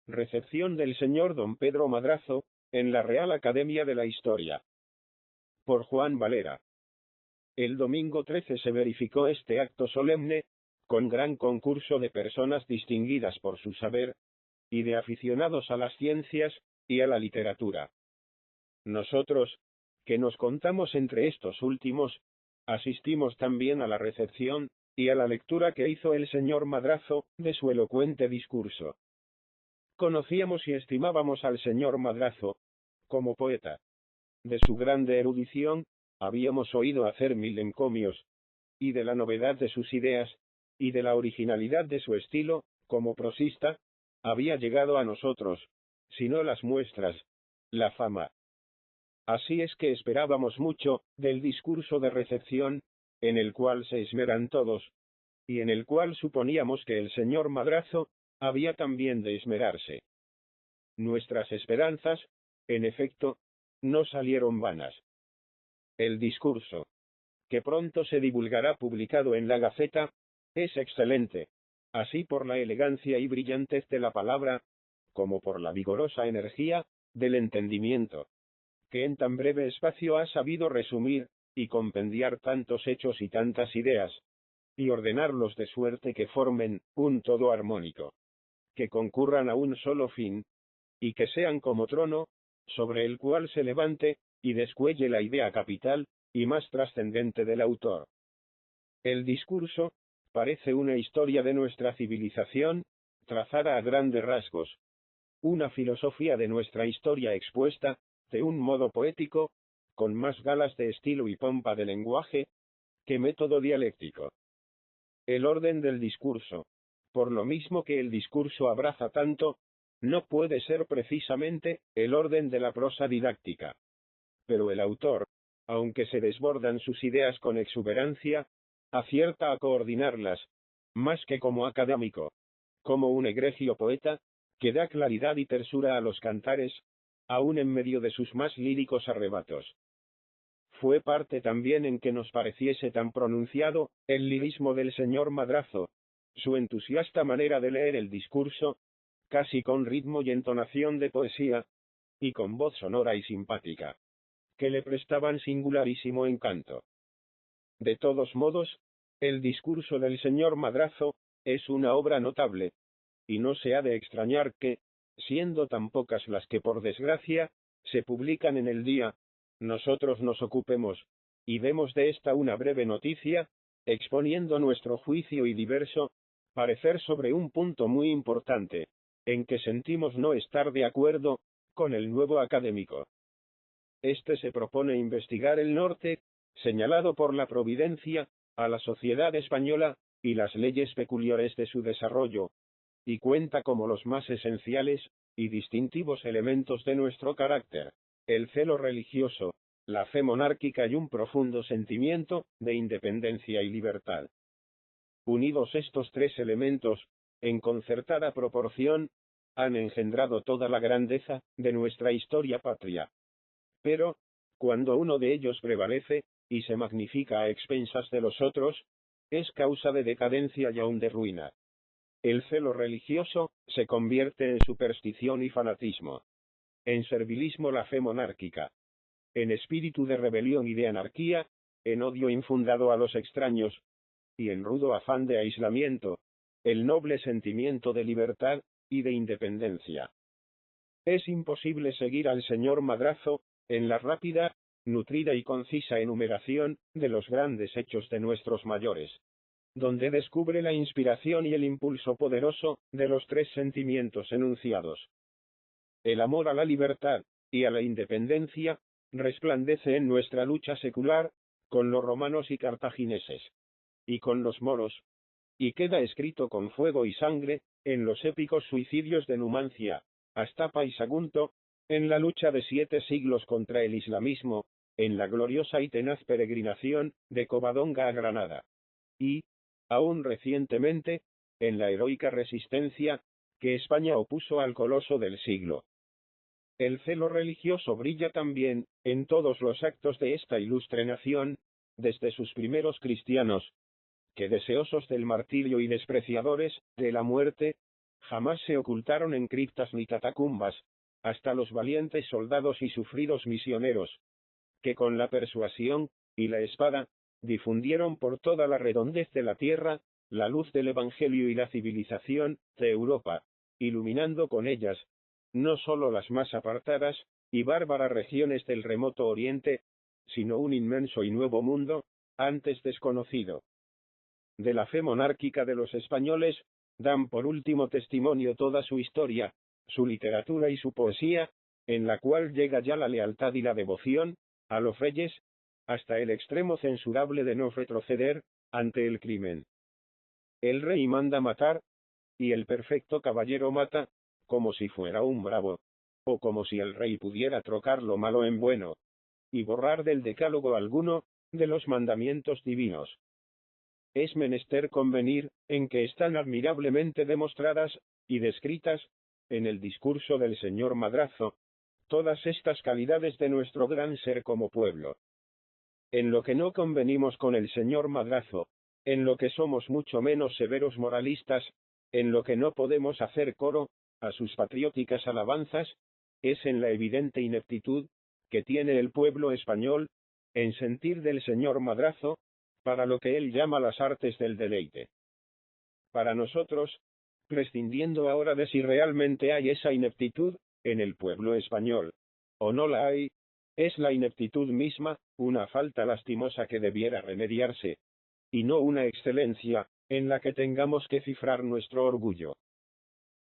Recepción del señor don Pedro Madrazo, en la Real Academia de la Historia. Por Juan Valera. El domingo 13 se verificó este acto solemne, con gran concurso de personas distinguidas por su saber, y de aficionados a las ciencias, y a la literatura. Nosotros, que nos contamos entre estos últimos, asistimos también a la recepción, y a la lectura que hizo el señor Madrazo, de su elocuente discurso. Conocíamos y estimábamos al señor Madrazo, como poeta. De su grande erudición, habíamos oído hacer mil encomios, y de la novedad de sus ideas, y de la originalidad de su estilo, como prosista, había llegado a nosotros, si no las muestras, la fama. Así es que esperábamos mucho, del discurso de recepción, en el cual se esmeran todos, y en el cual suponíamos que el señor Madrazo, había también de esmerarse. Nuestras esperanzas, en efecto, no salieron vanas. El discurso, que pronto se divulgará publicado en la Gaceta, es excelente, así por la elegancia y brillantez de la palabra, como por la vigorosa energía del entendimiento, que en tan breve espacio ha sabido resumir y compendiar tantos hechos y tantas ideas, y ordenarlos de suerte que formen un todo armónico, que concurran a un solo fin, y que sean como trono, sobre el cual se levante y descuelle la idea capital y más trascendente del autor. El discurso parece una historia de nuestra civilización, trazada a grandes rasgos, una filosofía de nuestra historia expuesta, de un modo poético, con más galas de estilo y pompa de lenguaje, que método dialéctico. El orden del discurso, por lo mismo que el discurso abraza tanto, no puede ser precisamente el orden de la prosa didáctica. Pero el autor, aunque se desbordan sus ideas con exuberancia, acierta a coordinarlas, más que como académico, como un egregio poeta, que da claridad y tersura a los cantares, aun en medio de sus más líricos arrebatos. Fue parte también en que nos pareciese tan pronunciado el lirismo del señor Madrazo, su entusiasta manera de leer el discurso, casi con ritmo y entonación de poesía, y con voz sonora y simpática, que le prestaban singularísimo encanto. De todos modos, el discurso del señor Madrazo es una obra notable, y no se ha de extrañar que, siendo tan pocas las que por desgracia se publican en el día, nosotros nos ocupemos, y demos de esta una breve noticia, exponiendo nuestro juicio y diverso parecer sobre un punto muy importante, en que sentimos no estar de acuerdo con el nuevo académico. Este se propone investigar el norte, señalado por la providencia, a la sociedad española, y las leyes peculiares de su desarrollo, y cuenta como los más esenciales y distintivos elementos de nuestro carácter, el celo religioso, la fe monárquica y un profundo sentimiento de independencia y libertad. Unidos estos tres elementos, en concertada proporción, han engendrado toda la grandeza de nuestra historia patria. Pero, cuando uno de ellos prevalece, y se magnifica a expensas de los otros, es causa de decadencia y aun de ruina. El celo religioso se convierte en superstición y fanatismo, en servilismo la fe monárquica, en espíritu de rebelión y de anarquía, en odio infundado a los extraños, y en rudo afán de aislamiento, el noble sentimiento de libertad y de independencia. Es imposible seguir al señor Madrazo en la rápida, nutrida y concisa enumeración de los grandes hechos de nuestros mayores, donde descubre la inspiración y el impulso poderoso de los tres sentimientos enunciados. El amor a la libertad y a la independencia resplandece en nuestra lucha secular con los romanos y cartagineses, y con los moros, y queda escrito con fuego y sangre en los épicos suicidios de Numancia, Astapa y Sagunto, en la lucha de 7 siglos contra el islamismo, en la gloriosa y tenaz peregrinación de Covadonga a Granada, y, aún recientemente, en la heroica resistencia que España opuso al coloso del siglo. El celo religioso brilla también en todos los actos de esta ilustre nación, desde sus primeros cristianos, que deseosos del martirio y despreciadores de la muerte, jamás se ocultaron en criptas ni catacumbas, hasta los valientes soldados y sufridos misioneros, que con la persuasión y la espada, difundieron por toda la redondez de la tierra, la luz del Evangelio y la civilización de Europa, iluminando con ellas, no sólo las más apartadas y bárbaras regiones del remoto Oriente, sino un inmenso y nuevo mundo, antes desconocido. De la fe monárquica de los españoles, dan por último testimonio toda su historia, su literatura y su poesía, en la cual llega ya la lealtad y la devoción a los reyes, hasta el extremo censurable de no retroceder ante el crimen. El rey manda matar, y el perfecto caballero mata, como si fuera un bravo, o como si el rey pudiera trocar lo malo en bueno, y borrar del decálogo alguno, de los mandamientos divinos. Es menester convenir, en que están admirablemente demostradas, y descritas, en el discurso del señor Madrazo, todas estas calidades de nuestro gran ser como pueblo. En lo que no convenimos con el señor Madrazo, en lo que somos mucho menos severos moralistas, en lo que no podemos hacer coro a sus patrióticas alabanzas, es en la evidente ineptitud que tiene el pueblo español en sentir del señor Madrazo para lo que él llama las artes del deleite. Para nosotros, prescindiendo ahora de si realmente hay esa ineptitud en el pueblo español, o no la hay, es la ineptitud misma una falta lastimosa que debiera remediarse, y no una excelencia en la que tengamos que cifrar nuestro orgullo.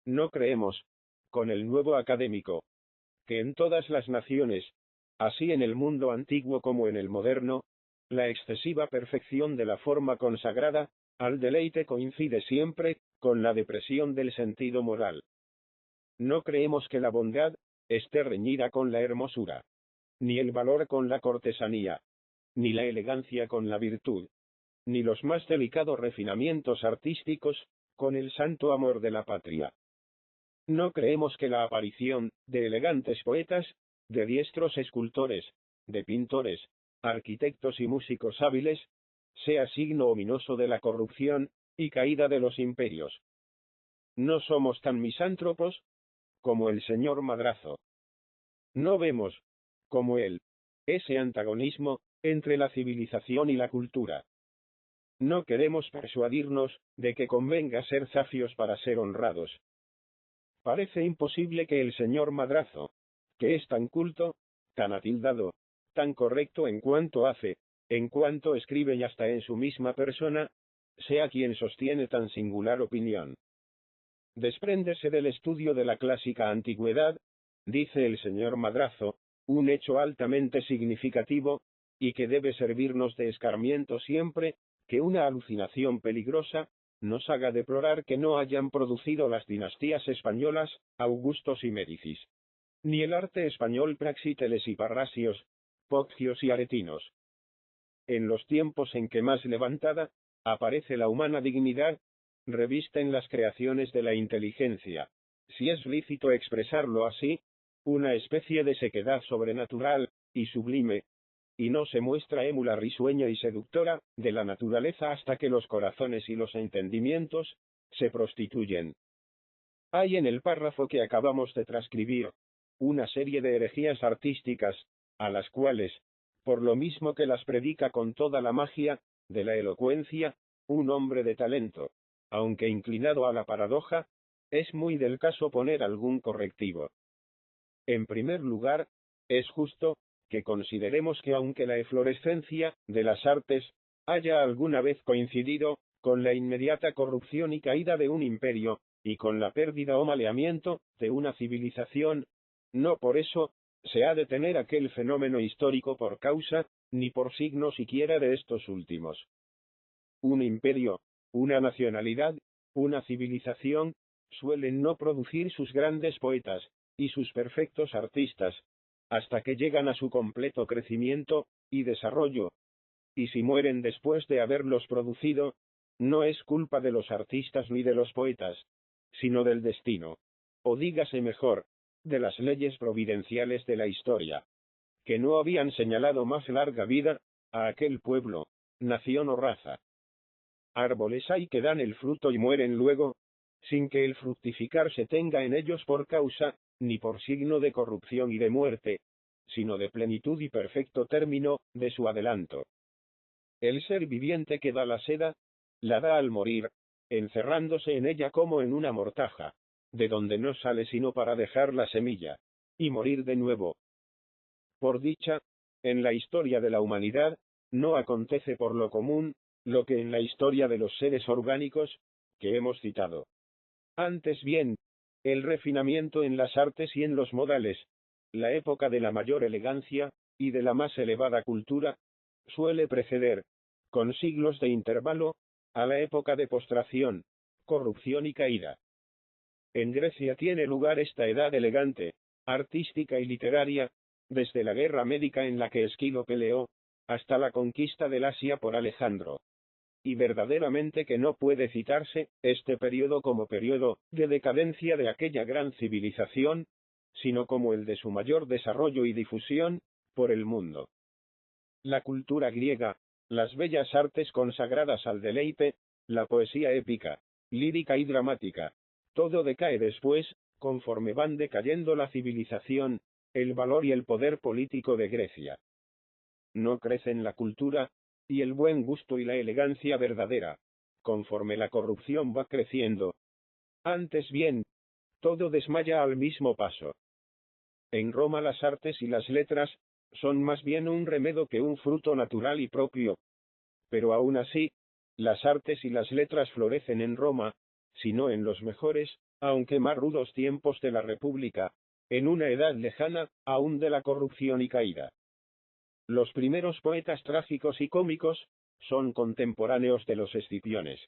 No creemos, con el nuevo académico, que en todas las naciones, así en el mundo antiguo como en el moderno, la excesiva perfección de la forma consagrada al deleite coincide siempre con la depresión del sentido moral. No creemos que la bondad esté reñida con la hermosura, ni el valor con la cortesanía, ni la elegancia con la virtud, ni los más delicados refinamientos artísticos con el santo amor de la patria. No creemos que la aparición de elegantes poetas, de diestros escultores, de pintores, arquitectos y músicos hábiles, sea signo ominoso de la corrupción y caída de los imperios. No somos tan misántropos como el señor Madrazo. No vemos, como él, ese antagonismo entre la civilización y la cultura. No queremos persuadirnos de que convenga ser zafios para ser honrados. Parece imposible que el señor Madrazo, que es tan culto, tan atildado, tan correcto en cuanto hace, en cuanto escribe y hasta en su misma persona, sea quien sostiene tan singular opinión. Despréndese del estudio de la clásica antigüedad, dice el señor Madrazo, un hecho altamente significativo, y que debe servirnos de escarmiento siempre, que una alucinación peligrosa nos haga deplorar que no hayan producido las dinastías españolas, Augustos y Médicis, ni el arte español Praxíteles y Parrasios, Poggios y Aretinos. En los tiempos en que más levantada aparece la humana dignidad, revista en las creaciones de la inteligencia, si es lícito expresarlo así, una especie de sequedad sobrenatural y sublime, y no se muestra émula risueña y seductora de la naturaleza hasta que los corazones y los entendimientos se prostituyen. Hay en el párrafo que acabamos de transcribir una serie de herejías artísticas, a las cuales, por lo mismo que las predica con toda la magia de la elocuencia, un hombre de talento, aunque inclinado a la paradoja, es muy del caso poner algún correctivo. En primer lugar, es justo que consideremos que aunque la eflorescencia de las artes haya alguna vez coincidido con la inmediata corrupción y caída de un imperio, y con la pérdida o maleamiento de una civilización, no por eso se ha de tener aquel fenómeno histórico por causa, ni por signo siquiera de estos últimos. Un imperio, una nacionalidad, una civilización, suelen no producir sus grandes poetas y sus perfectos artistas, hasta que llegan a su completo crecimiento y desarrollo. Y si mueren después de haberlos producido, no es culpa de los artistas ni de los poetas, sino del destino, o dígase mejor, de las leyes providenciales de la historia, que no habían señalado más larga vida a aquel pueblo, nación o raza. Árboles hay que dan el fruto y mueren luego, sin que el fructificar se tenga en ellos por causa, ni por signo de corrupción y de muerte, sino de plenitud y perfecto término, de su adelanto. El ser viviente que da la seda, la da al morir, encerrándose en ella como en una mortaja, de donde no sale sino para dejar la semilla, y morir de nuevo. Por dicha, en la historia de la humanidad, no acontece por lo común, lo que en la historia de los seres orgánicos, que hemos citado. Antes bien, el refinamiento en las artes y en los modales, la época de la mayor elegancia, y de la más elevada cultura, suele preceder, con siglos de intervalo, a la época de postración, corrupción y caída. En Grecia tiene lugar esta edad elegante, artística y literaria, desde la guerra médica en la que Esquilo peleó, hasta la conquista del Asia por Alejandro. Y verdaderamente que no puede citarse este periodo como periodo de decadencia de aquella gran civilización, sino como el de su mayor desarrollo y difusión por el mundo. La cultura griega, las bellas artes consagradas al deleite, la poesía épica, lírica y dramática, todo decae después, conforme van decayendo la civilización, el valor y el poder político de Grecia. No crecen la cultura, y el buen gusto y la elegancia verdadera, conforme la corrupción va creciendo. Antes bien, todo desmaya al mismo paso. En Roma las artes y las letras son más bien un remedio que un fruto natural y propio. Pero aún así, las artes y las letras florecen en Roma, si no en los mejores, aunque más rudos tiempos de la República, en una edad lejana, aún de la corrupción y caída. Los primeros poetas trágicos y cómicos son contemporáneos de los Escipiones.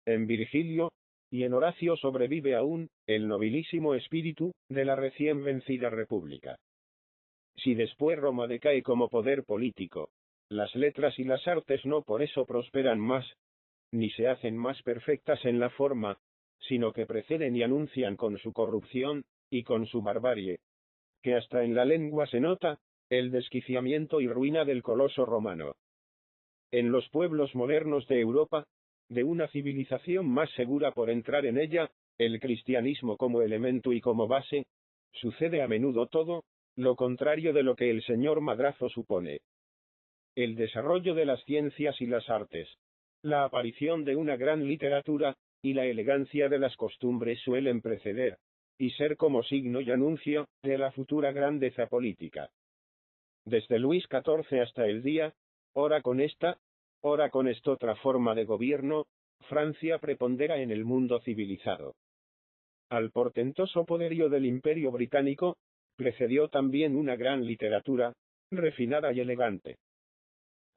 En Virgilio y en Horacio sobrevive aún el nobilísimo espíritu de la recién vencida República. Si después Roma decae como poder político, las letras y las artes no por eso prosperan más, ni se hacen más perfectas en la forma, sino que preceden y anuncian con su corrupción y con su barbarie, que hasta en la lengua se nota, el desquiciamiento y ruina del coloso romano. En los pueblos modernos de Europa, de una civilización más segura por entrar en ella, el cristianismo como elemento y como base, sucede a menudo todo, lo contrario de lo que el señor Madrazo supone. El desarrollo de las ciencias y las artes, la aparición de una gran literatura, y la elegancia de las costumbres suelen preceder, y ser como signo y anuncio, de la futura grandeza política. Desde Luis XIV hasta el día, ora con esta otra forma de gobierno, Francia prepondera en el mundo civilizado. Al portentoso poderío del Imperio británico, precedió también una gran literatura, refinada y elegante.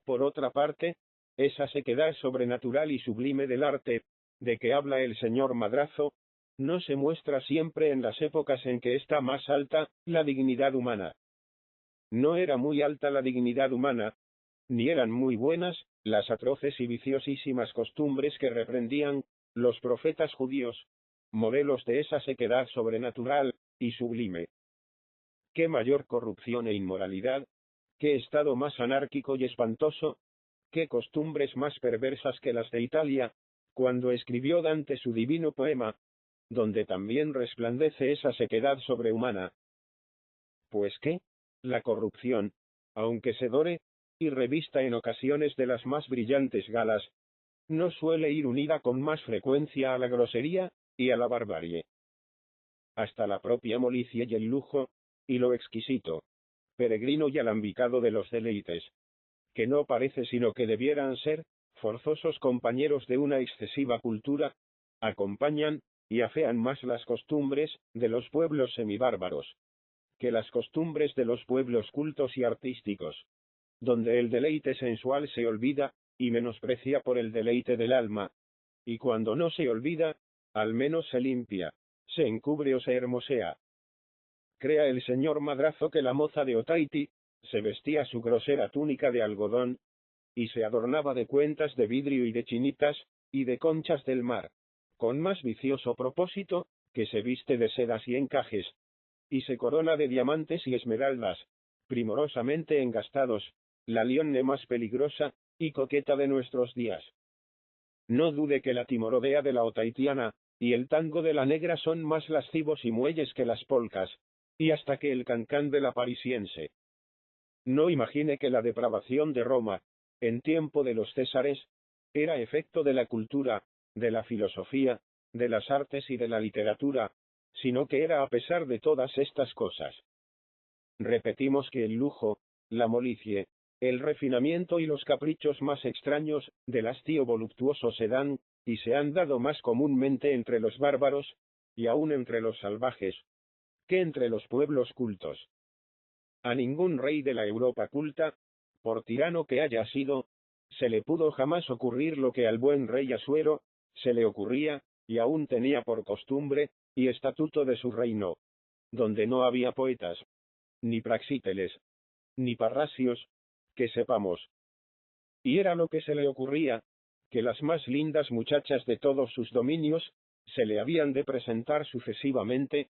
Por otra parte, esa sequedad sobrenatural y sublime del arte, de que habla el señor Madrazo, no se muestra siempre en las épocas en que está más alta la dignidad humana. No era muy alta la dignidad humana, ni eran muy buenas las atroces y viciosísimas costumbres que reprendían los profetas judíos, modelos de esa sequedad sobrenatural y sublime. ¿Qué mayor corrupción e inmoralidad? ¿Qué estado más anárquico y espantoso? ¿Qué costumbres más perversas que las de Italia, cuando escribió Dante su divino poema, donde también resplandece esa sequedad sobrehumana? Pues qué, la corrupción, aunque se dore y revista en ocasiones de las más brillantes galas, no suele ir unida con más frecuencia a la grosería y a la barbarie. Hasta la propia molicie y el lujo, y lo exquisito, peregrino y alambicado de los deleites, que no parece sino que debieran ser forzosos compañeros de una excesiva cultura, acompañan y afean más las costumbres de los pueblos semibárbaros que las costumbres de los pueblos cultos y artísticos, donde el deleite sensual se olvida y menosprecia por el deleite del alma, y cuando no se olvida, al menos se limpia, se encubre o se hermosea. Crea el señor Madrazo que la moza de Otaiti se vestía su grosera túnica de algodón, y se adornaba de cuentas de vidrio y de chinitas, y de conchas del mar, con más vicioso propósito, que se viste de sedas y encajes, y se corona de diamantes y esmeraldas, primorosamente engastados, la lionne más peligrosa y coqueta de nuestros días. No dude que la timorodea de la otaitiana, y el tango de la negra son más lascivos y muelles que las polcas, y hasta que el cancán de la parisiense. No imagine que la depravación de Roma, en tiempo de los Césares, era efecto de la cultura, de la filosofía, de las artes y de la literatura, sino que era a pesar de todas estas cosas. Repetimos que el lujo, la molicie, el refinamiento y los caprichos más extraños del hastío voluptuoso se dan, y se han dado más comúnmente entre los bárbaros, y aún entre los salvajes, que entre los pueblos cultos. A ningún rey de la Europa culta, por tirano que haya sido, se le pudo jamás ocurrir lo que al buen rey Asuero se le ocurría, y aún tenía por costumbre y estatuto de su reino, donde no había poetas, ni Praxíteles, ni Parrasios, que sepamos. Y era lo que se le ocurría, que las más lindas muchachas de todos sus dominios, se le habían de presentar sucesivamente,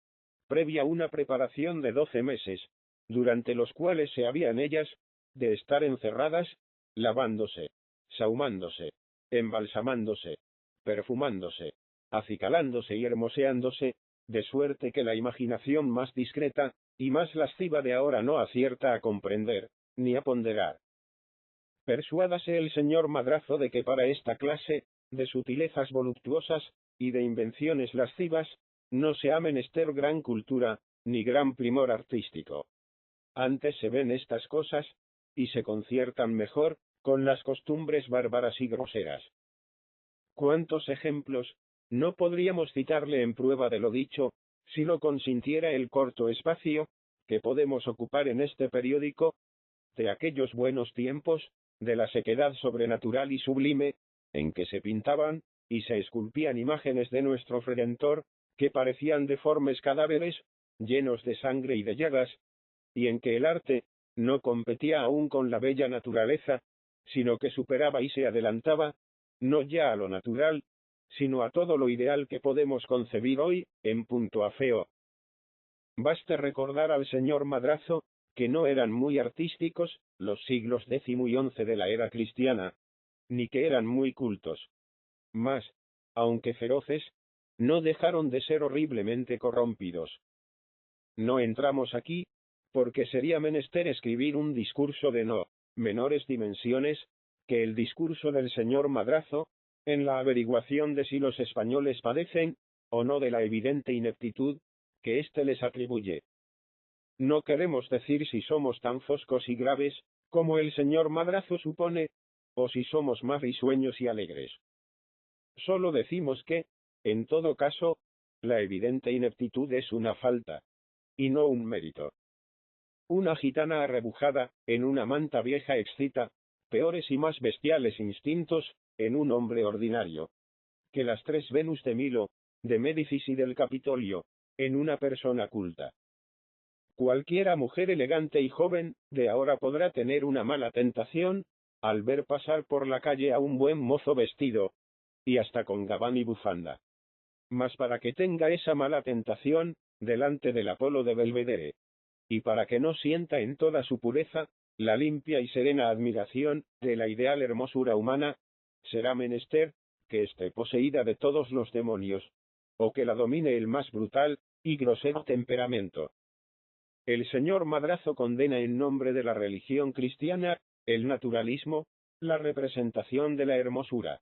previa una preparación de 12 meses, durante los cuales se habían ellas, de estar encerradas, lavándose, sahumándose, embalsamándose, perfumándose, acicalándose y hermoseándose, de suerte que la imaginación más discreta, y más lasciva de ahora no acierta a comprender, ni a ponderar. Persuádase el señor Madrazo de que para esta clase de sutilezas voluptuosas y de invenciones lascivas no se ha menester gran cultura, ni gran primor artístico. Antes se ven estas cosas, y se conciertan mejor, con las costumbres bárbaras y groseras. ¿Cuántos ejemplos no podríamos citarle en prueba de lo dicho, si lo consintiera el corto espacio que podemos ocupar en este periódico, de aquellos buenos tiempos, de la sequedad sobrenatural y sublime, en que se pintaban y se esculpían imágenes de nuestro Redentor, que parecían deformes cadáveres, llenos de sangre y de llagas, y en que el arte no competía aún con la bella naturaleza, sino que superaba y se adelantaba, no ya a lo natural, sino a todo lo ideal que podemos concebir hoy, en punto a feo. Baste recordar al señor Madrazo, que no eran muy artísticos los siglos X y XI de la era cristiana, ni que eran muy cultos. Mas, aunque feroces, no dejaron de ser horriblemente corrompidos. No entramos aquí, porque sería menester escribir un discurso de no menores dimensiones que el discurso del señor Madrazo, en la averiguación de si los españoles padecen o no de la evidente ineptitud que éste les atribuye. No queremos decir si somos tan foscos y graves, como el señor Madrazo supone, o si somos más risueños y alegres. Solo decimos que, en todo caso, la evidente ineptitud es una falta, y no un mérito. Una gitana arrebujada, en una manta vieja excita, peores y más bestiales instintos, en un hombre ordinario, que las 3 Venus de Milo, de Médicis y del Capitolio, en una persona culta. Cualquiera mujer elegante y joven, de ahora podrá tener una mala tentación, al ver pasar por la calle a un buen mozo vestido, y hasta con gabán y bufanda. Mas para que tenga esa mala tentación, delante del Apolo de Belvedere, y para que no sienta en toda su pureza, la limpia y serena admiración de la ideal hermosura humana, será menester que esté poseída de todos los demonios, o que la domine el más brutal y grosero temperamento. El señor Madrazo condena en nombre de la religión cristiana, el naturalismo, la representación de la hermosura.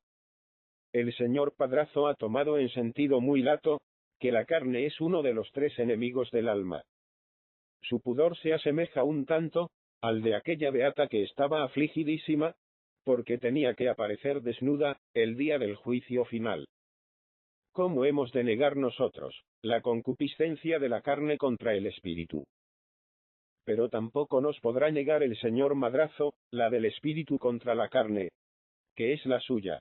El señor Madrazo ha tomado en sentido muy lato, que la carne es uno de los 3 enemigos del alma. Su pudor se asemeja un tanto al de aquella beata que estaba afligidísima, porque tenía que aparecer desnuda el día del juicio final. ¿Cómo hemos de negar nosotros la concupiscencia de la carne contra el espíritu? Pero tampoco nos podrá negar el señor Madrazo la del espíritu contra la carne, que es la suya.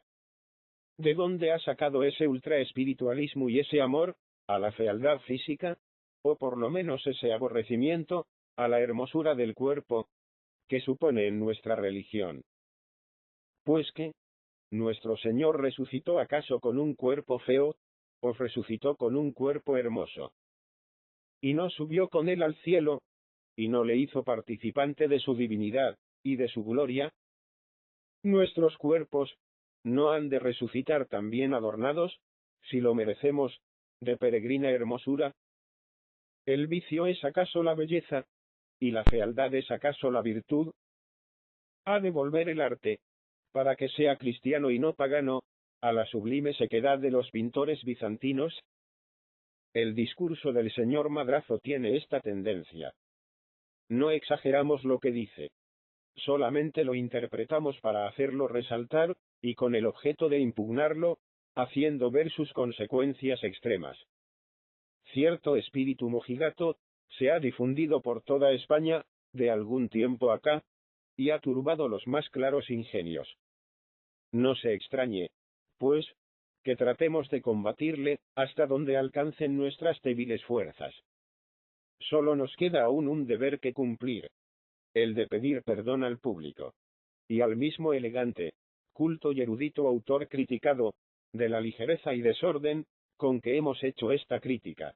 ¿De dónde ha sacado ese ultraespiritualismo y ese amor a la fealdad física, o por lo menos ese aborrecimiento a la hermosura del cuerpo que supone en nuestra religión? Pues que, ¿nuestro Señor resucitó acaso con un cuerpo feo, o resucitó con un cuerpo hermoso? ¿Y no subió con él al cielo, y no le hizo participante de su divinidad y de su gloria? ¿Nuestros cuerpos no han de resucitar también adornados, si lo merecemos, de peregrina hermosura? ¿El vicio es acaso la belleza? ¿Y la fealdad es acaso la virtud? ¿Ha de volver el arte, para que sea cristiano y no pagano, a la sublime sequedad de los pintores bizantinos? El discurso del señor Madrazo tiene esta tendencia. No exageramos lo que dice. Solamente lo interpretamos para hacerlo resaltar, y con el objeto de impugnarlo, haciendo ver sus consecuencias extremas. Cierto espíritu mojigato se ha difundido por toda España, de algún tiempo acá, y ha turbado los más claros ingenios. No se extrañe, pues, que tratemos de combatirle, hasta donde alcancen nuestras débiles fuerzas. Solo nos queda aún un deber que cumplir, el de pedir perdón al público, y al mismo elegante, culto y erudito autor criticado, de la ligereza y desorden, con que hemos hecho esta crítica.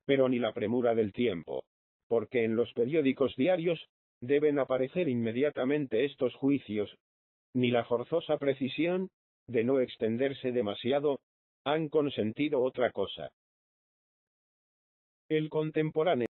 Pero ni la premura del tiempo, porque en los periódicos diarios, deben aparecer inmediatamente estos juicios, ni la forzosa precisión, de no extenderse demasiado, han consentido otra cosa. El contemporáneo